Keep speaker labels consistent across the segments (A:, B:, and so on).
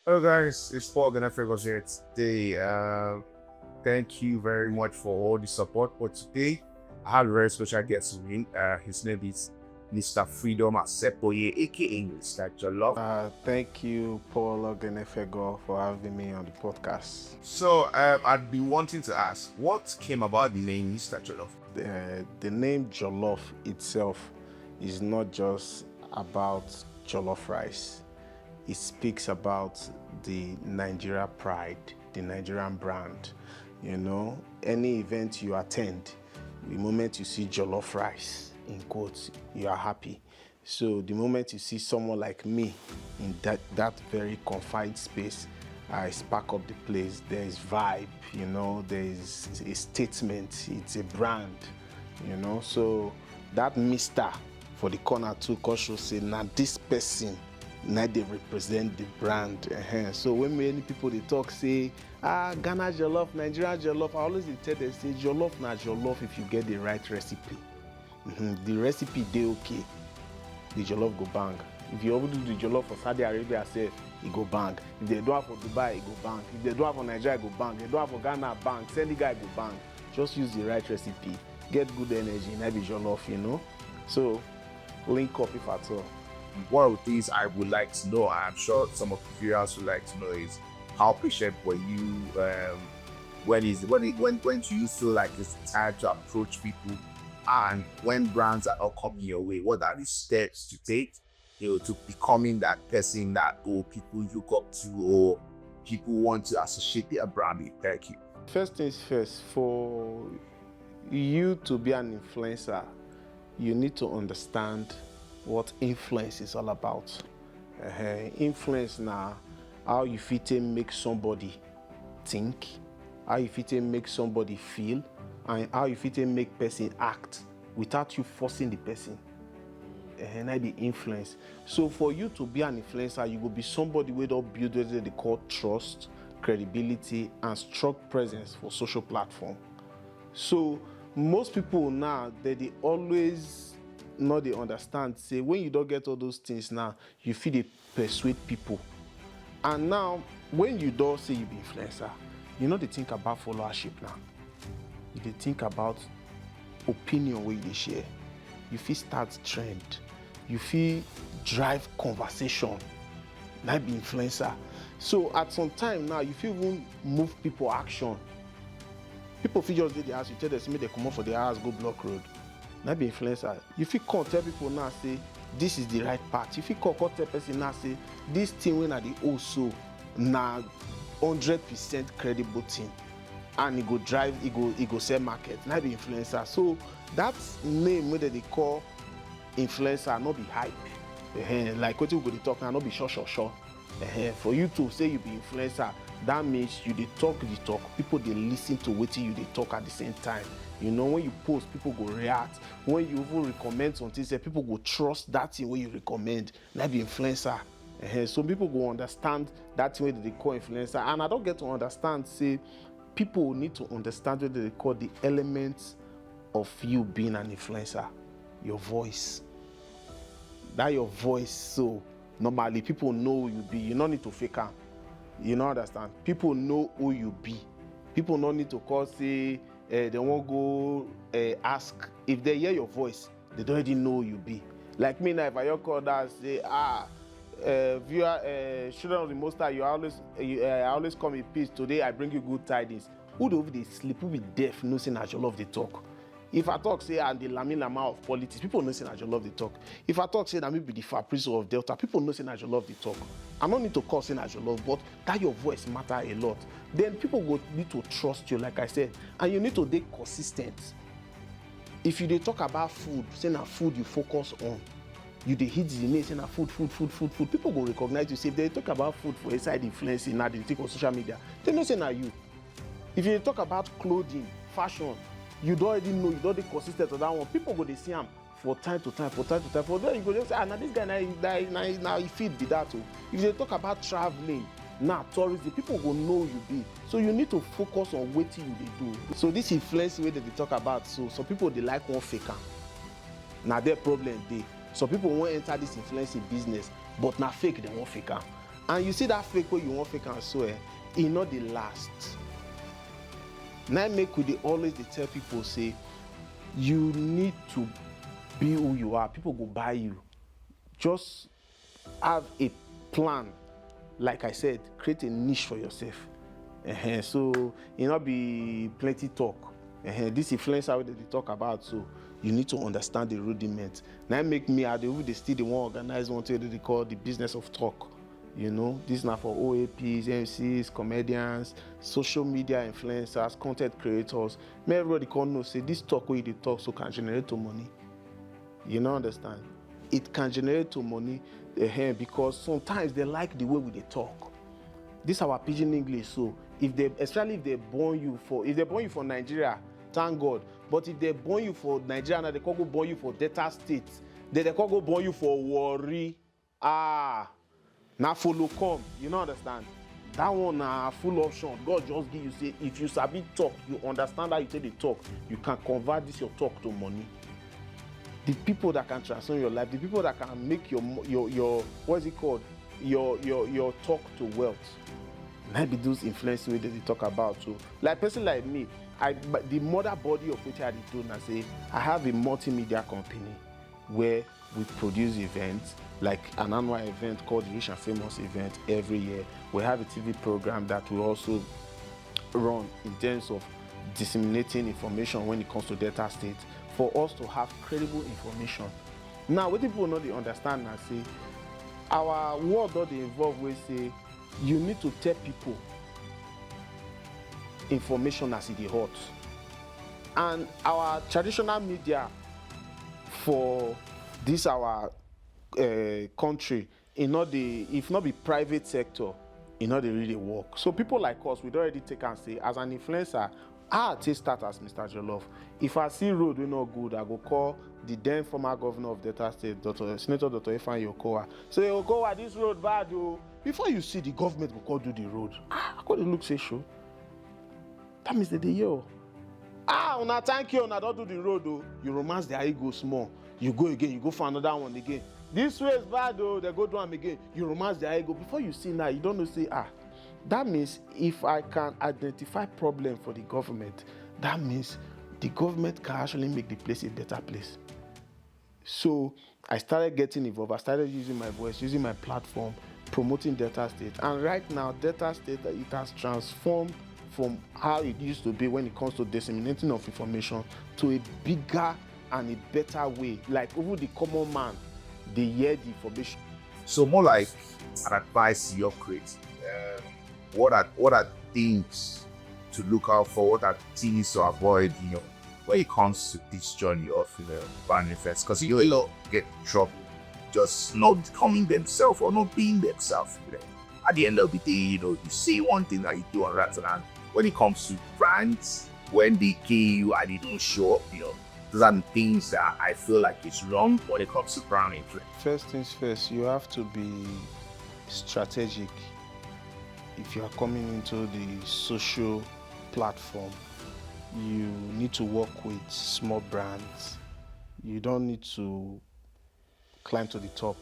A: Hello guys, it's Paul gonna figure here today. Thank you very much for all the support. For today, I have a very special guest with me. His name is Mr. Freedom Astepoyi, aka Mr. Jollof.
B: Thank you, Paul Ogenefego, for having me on the podcast.
A: So I'd be wanting to ask, what came about the name Mr. Jollof?
B: The name Jollof itself is not just about jollof rice. It speaks about the Nigeria pride, the Nigerian brand. You know, any event you attend, the moment you see jollof rice, in quotes, you are happy. So the moment you see someone like me in that very confined space, I spark up the place. There is vibe, you know, there is a statement, it's a brand, you know. So that Mr. for the corner too, cause say, now this person, now they represent the brand. So when many people they talk say, Ghana jollof, Nigeria jollof, I always tell them say jollof na jollof if you get the right recipe. The recipe they okay, the jollof go bang. If you overdo the jollof for Saudi Arabia self, it go bang. If they do it for Dubai, it go bang. If they do it for Nigeria, it go bang. If they do it for Ghana, bang. Senegal, it go bang. Just use the right recipe. Get good energy, and be jollof, you know. So link up if at all.
A: One of the things I would like to know, I'm sure some of the viewers would like to know, is how patient were you when do you feel like it's time to approach people, and when brands are not coming your way, what are the steps to take, to becoming that person that people look up to or people want to associate their brand with? Thank you.
B: First things first, for you to be an influencer, you need to understand what influence is all about. Influence now, how you fit make somebody think, how you fit make somebody feel, and how you fit make person act without you forcing the person. And that be influence. So for you to be an influencer, you will be somebody with all build what they call trust, credibility, and strong presence for social platform. So most people now they always not they understand. Say when you don't get all those things now, you feel they persuade people. And now when you don't say you be influencer, you know they think about followership now. They think about opinion where they share. You feel start trend. You feel drive conversation. That be influencer. So at some time now, you feel even move people action. People feel just did the house, you tell them make they come up for the house, go block road. That be influencer. You feel come tell people now say this is the right path. You feel come tell person now say this thing when are the also now 100% credible thing. And it go drive, it go sell market. That be influencer. So that name whether they call influencer not be hype. Like what you go to talk now, not be sure. For you to say you be influencer, that means you they talk the talk. People they listen to what you they talk at the same time. You know, when you post, people go react. When you even recommend something, say people go trust that thing when you recommend. That be influencer. So people go understand that thing that they call influencer. And I don't get to understand, say, people need to understand what they call the elements of you being an influencer. Your voice. That your voice, so normally people know who you be. You don't need to fake am. You don't understand? People know who you be. People don't need to call, say, they won't go ask. If they hear your voice, they don't already know who you be. Like me now, if I hear call that, say, viewer, children of the Most High, I always come in peace. Today I bring you good tidings. Who do they sleep? Who be deaf? No say na Jollof they talk. If I talk say I'm the Lami Lama of politics, people know say na Jollof they talk. If I talk say that me be the Fabrice of Delta, people know say na Jollof they talk. I don't need to call say na Jollof, but that your voice matter a lot. Then people go need to trust you, like I said, and you need to be consistent. If you dey talk about food, say na food you focus on. You dey hit the name, say na food. People go recognize you. Say if they talk about food for inside influencing, now they take on social media, they know say na you. If you talk about clothing, fashion, you don't already know, you don't be consistent on that one. People go they see them for time to time. For then you go just say, now this guy now he fit be that too. If they talk about traveling, now tourism, people go know you be. So you need to focus on what you they do. So this influence way that they talk about, so some people they like one faker. Now their problem they. Some people won't enter this influencing business, but now fake they won't faker. And you see that fake way you want fake and so e not the last. Now make we dey always dey tell people say you need to be who you are. People go buy you. Just have a plan. Like I said, create a niche for yourself. So it not be plenty talk. This influencer that they talk about, so you need to understand the rudiment. Now make me they still the one organize one thing they call the business of talk. You know, this is not for OAPs, MCs, comedians, social media influencers, content creators. May everybody can know say this talk where they talk so can generate to money. You know, understand? It can generate to money because sometimes they like the way we talk. This is our pidgin English. So especially if they born you for Nigeria, thank God. But if they born you for Nigeria, now they can go born you for Delta State. They can go born you for Warri. Now follow come. You know, understand? That one full option. God just give you say if you sabi talk, you understand how you take the talk, you can convert this your talk to money. The people that can transform your life, the people that can make your what's it called, your talk to wealth. Maybe those influencing way that they talk about too. Like person like me, the mother body of which I do now say I have a multimedia company where we produce events like an annual event called the Rich and Famous event every year. We have a TV program that we also run in terms of disseminating information when it comes to Delta State for us to have credible information. Now, what people know they understand now say our world that they involve we say you need to tell people information as it is hot. And our traditional media for this our country, if not be private sector, not they really work. So people like us, we'd already take and say, as an influencer, I take start as Mr. Jollof. If I see road we not good, I go call the then former governor of Delta State, Senator Dr. Ifeanyi Okowa. Say, Okowa, this road bad, oh. Before you see the government will call do the road. I got to look say show. That means that they yo. Una thank you, una don't do the road, oh. You romance the ego small. You go again, you go for another one again. This way is bad, oh. They go do them again. You romance the ego. Before you see now, you don't know say that means if I can identify problem for the government, that means the government can actually make the place a better place. So I started getting involved. I started using my voice, using my platform, promoting Delta State. And right now, Delta State, it has transformed from how it used to be when it comes to disseminating of information to a bigger and a better way. Like over the common man, they hear the information.
A: So more like an advice you're creating. What are things to look out for? What are things to avoid? When it comes to this journey of brand invest, because a lot get in trouble just not becoming themselves or not being themselves. At the end of the day, you see one thing that you do on that, and when it comes to brands, when they kill you and they don't show up, those are the things that I feel like it's wrong when it comes to brand influence.
B: First things first, you have to be strategic. If you are coming into the social platform, you need to work with small brands. You don't need to climb to the top.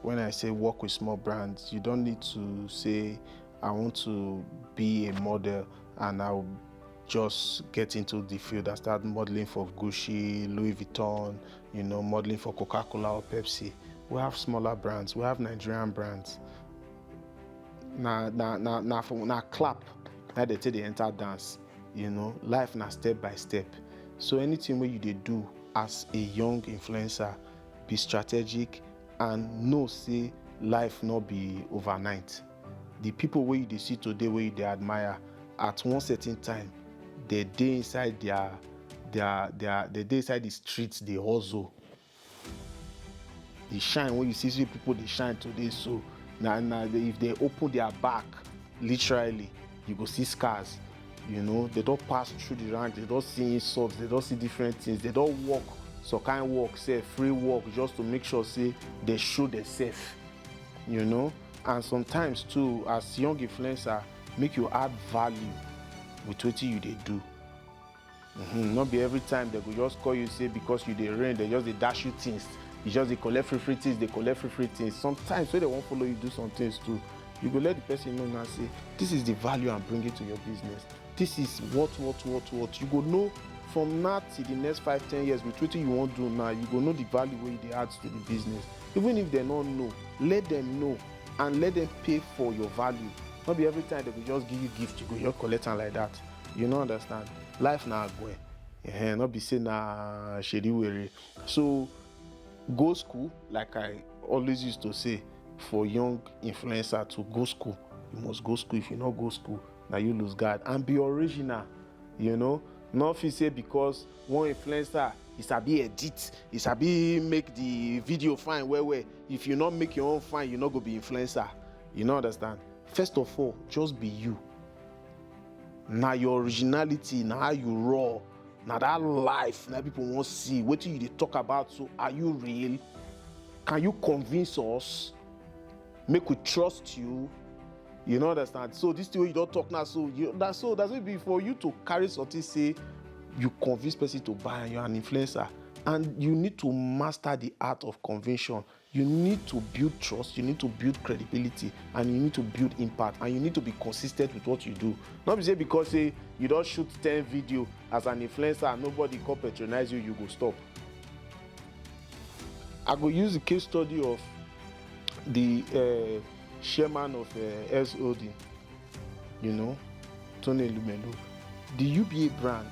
B: When I say work with small brands, you don't need to say, I want to be a model and I'll just get into the field and start modeling for Gucci, Louis Vuitton, modeling for Coca-Cola or Pepsi. We have smaller brands. We have Nigerian brands. Now clap. Now they take the enter dance. Life now step by step. So anything where you do as a young influencer, be strategic and know say life not be overnight. The people where you see today, where you admire, at one certain time, they day inside they day inside the streets, they hustle. They shine when you see people they shine today. So now if they open their back, literally, you go see scars. They don't pass through the rank, they don't see insults, they don't see different things, they don't walk some kind of work, say free work, just to make sure say they show themselves. And sometimes too, as young influencer, make you add value with what you they do. Not be every time they go just call you say because you they rain, they just they dash you things. It's just they collect free things, they collect free things. Sometimes when they won't follow you do some things too, you go let the person know now, say, this is the value I'm bringing to your business. This is what. You go know from now till the next 5-10 years with what you want to do now, you go know the value where they add to the business. Even if they don't know, let them know and let them pay for your value. Not be every time they will just give you gift, you go just collect them like that. You don't understand? Life now go. Not be saying na shady weary. So go school, like I always used to say, for young influencer to go school. You must go school. If you not go school, now you lose guard. And be original, Not if you say because one influencer is a be edit, is a be make the video fine where if you not make your own fine, you not go be influencer. You know understand? First of all, just be you. Now your originality, now how you raw, now that life, now people want to see. What do you talk about? So are you real? Can you convince us? Make we trust you. You know understand? So this thing you don't talk now. So that's it be for you to carry something. Say you convince person to buy, and you're an influencer, and you need to master the art of conviction. You need to build trust. You need to build credibility, and you need to build impact, and you need to be consistent with what you do. Not be say because say you don't shoot 10 video as an influencer and nobody can patronize you, you go stop. I go use the case study of the chairman of SOD, Tony Lumelu. The UBA brand,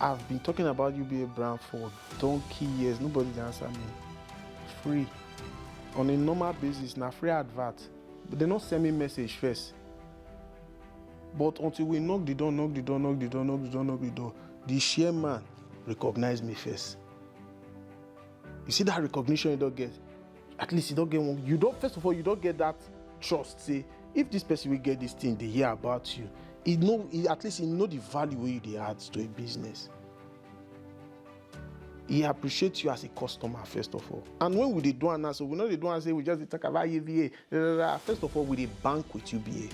B: I've been talking about UBA brand for donkey years. Nobody answer me. Free. On a normal basis, na free advert. But they not send me message first. But until we knock the door, the chairman recognize me first. You see that recognition you don't get? At least you don't get one. First of all, you don't get that trust. Say, if this person will get this thing, they hear about you. At least he know the value where they add to a business. He appreciates you as a customer, first of all. And when we do now, so we know they don't say we just talk about UBA. First of all, we bank with UBA.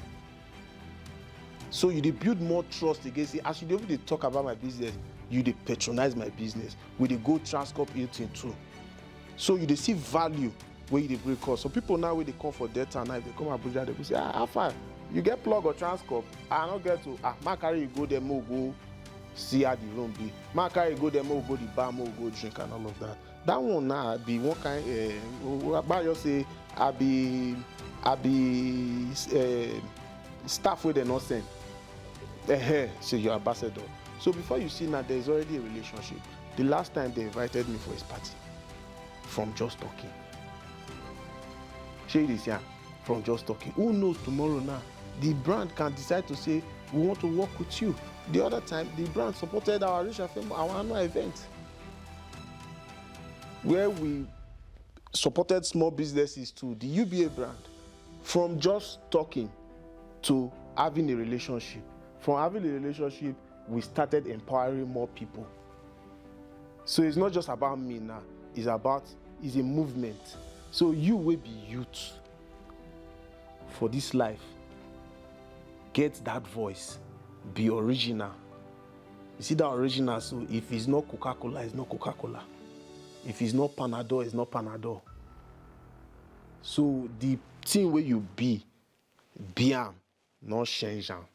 B: So you build more trust against it. As you they talk about my business, you patronize my business. We go Transcorp Hilton too. So you see value where you bring cost. So people now when they come for data now, if they come Abuja, they will say, how far? You get plug or Transcorp? I don't get to my carry you go there, more go see how the room be. My carry you go there, more go the bar, more go drink and all of that. That one now be one kind about you say I be staff where they not send. So you're ambassador. So before you see now, there's already a relationship. The last time they invited me for his party, from just talking. Share this here, from just talking. Who knows tomorrow now? The brand can decide to say, we want to work with you. The other time, the brand supported our annual event, where we supported small businesses to the UBA brand. From just talking to having a relationship. From having a relationship, we started empowering more people. So it's not just about me now. It's a movement. So you will be youth for this life. Get that voice. Be original. You see that original? So if it's not Coca-Cola, it's not Coca-Cola. If it's not Panadol, it's not Panadol. So the thing where you be am, not change am.